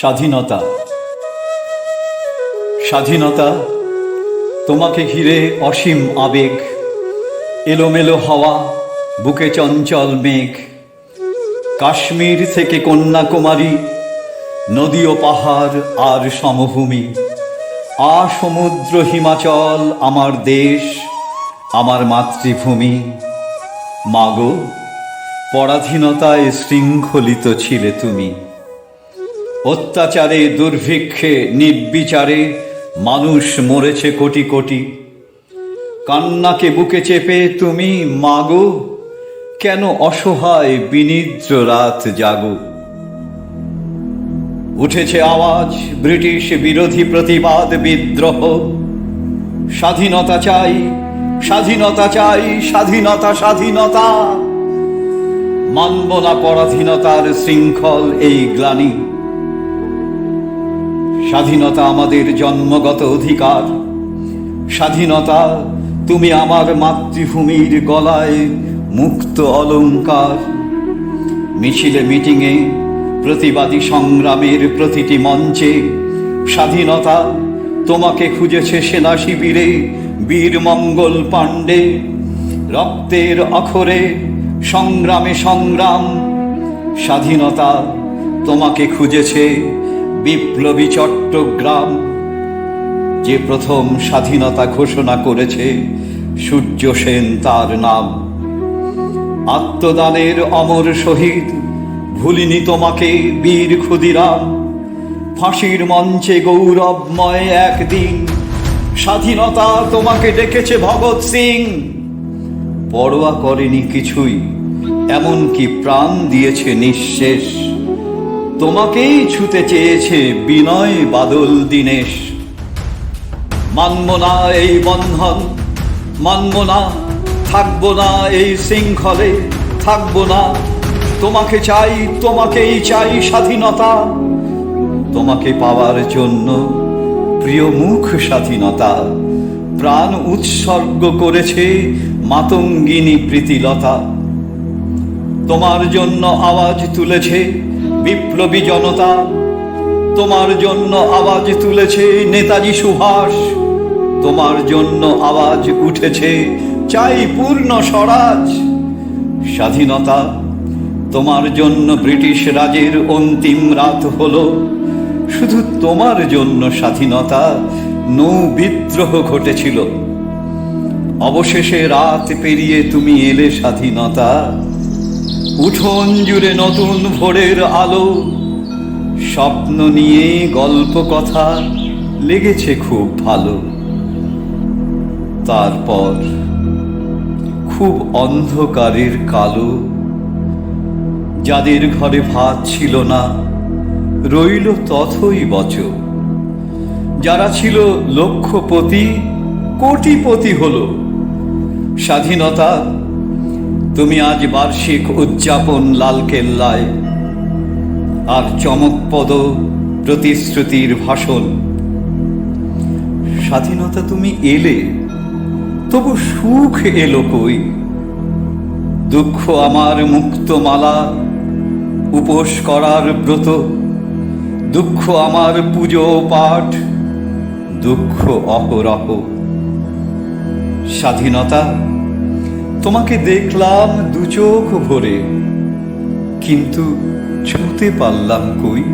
স্বাধীনতা। স্বাধীনতা তোমাকে ঘিরে অসীম আবেগ, এলোমেলো হাওয়া, বুকে চঞ্চল মেঘ। কাশ্মীর থেকে কন্যাকুমারী, নদী ও পাহাড় আর সমভূমি, সমুদ্র হিমাচল আমার দেশ, আমার মাতৃভূমি। মাগো, পরাধীনতায় শৃঙ্খলিত ছিলে তুমি। অত্যাচারে, দুর্ভিক্ষে, নির্বিচারে মানুষ মরেছে কোটি কোটি। কান্নাকে বুকে চেপে তুমি মাগো, কেন অসহায় বিনিদ্র রাত জাগো। উঠেছে আওয়াজ ব্রিটিশ বিরোধী প্রতিবাদ, বিদ্রোহ। স্বাধীনতা চাই, স্বাধীনতা চাই, স্বাধীনতা, স্বাধীনতা। মানব না পরাধীনতার শৃঙ্খল এই গ্লানি। স্বাধীনতা আমাদের জন্মগত অধিকার। স্বাধীনতা তুমি আমার মাতৃভূমির গলায় মুক্ত অলংকার। মিছিলে, মিটিংয়ে, প্রতিবাদী সংগ্রামের প্রতিটি মঞ্চে স্বাধীনতা তোমাকে খুঁজেছে সেনা শিবিরে বীর মঙ্গল পাণ্ডে। রক্তের অক্ষরে সংগ্রামে সংগ্রাম, স্বাধীনতা তোমাকে খুঁজেছে বিপ্লবী চট্টগ্রাম। যে প্রথম স্বাধীনতা ঘোষণা করেছে সূর্য সেন তার নাম। আত্মদানের অমর শহীদ, ভুলিনি তোমাকে বীর ক্ষুদিরাম। ফাঁসির মঞ্চে গৌরবময় একদিন, স্বাধীনতা তোমাকে ডেকেছে ভগৎ সিং। পরোয়া করেনি কিছুই, এমনকি প্রাণ দিয়েছে নিঃশেষ। তোমাকেই ছুতে চেয়েছে বিনয় বাদল দীনেশ। মানব না এই বন্ধন, মানব না, থাকবো না এই শৃঙ্খলে, থাকবো না। তোমাকে চাই, তোমাকেই চাই স্বাধীনতা। তোমাকে পাওয়ার জন্য প্রিয় মুখ স্বাধীনতা প্রাণ উৎসর্গ করেছে মাতঙ্গিনী প্রীতিলতা। তোমার জন্য আওয়াজ তুলেছে বিপ্লবী জনতা। তোমার জন্য আওয়াজ তুলেছে নেতাজি সুভাষ। তোমার জন্য আওয়াজ উঠেছে চাই পূর্ণ স্বরাজ। স্বাধীনতা তোমার জন্য ব্রিটিশ রাজের অন্তিম রাত হলো। শুধু তোমার জন্য স্বাধীনতা নৌ বিদ্রোহ ঘটেছিল। অবশেষে রাত পেরিয়ে তুমি এলে স্বাধীনতা। উঠোন জুড়ে নতুন ভোরের আলো। স্বপ্ন নিয়ে গল্প কথা লেগেছে খুব ভালো। তারপর খুব অন্ধকারের কালো। যাদের ঘরে ভাত ছিল না রইল তথই বচ। যারা ছিল লক্ষপতি কোটিপতি হলো। স্বাধীনতা তুমি আজ বার্ষিক উদযাপন লালকেল্লায়, আর চমকপদ প্রতিশ্রুতির ভাষণ। স্বাধীনতা তুমি এলে, তবু সুখ এলো কই? দুঃখ আমার মুক্তমালা, উপোস করার ব্রত। দুঃখ আমার পুজো পাঠ, দুঃখ অহরহ। স্বাধীনতা তোমাকে দেখলাম দু চোখ ভরে, কিন্তু ছুঁতে পারলাম কই?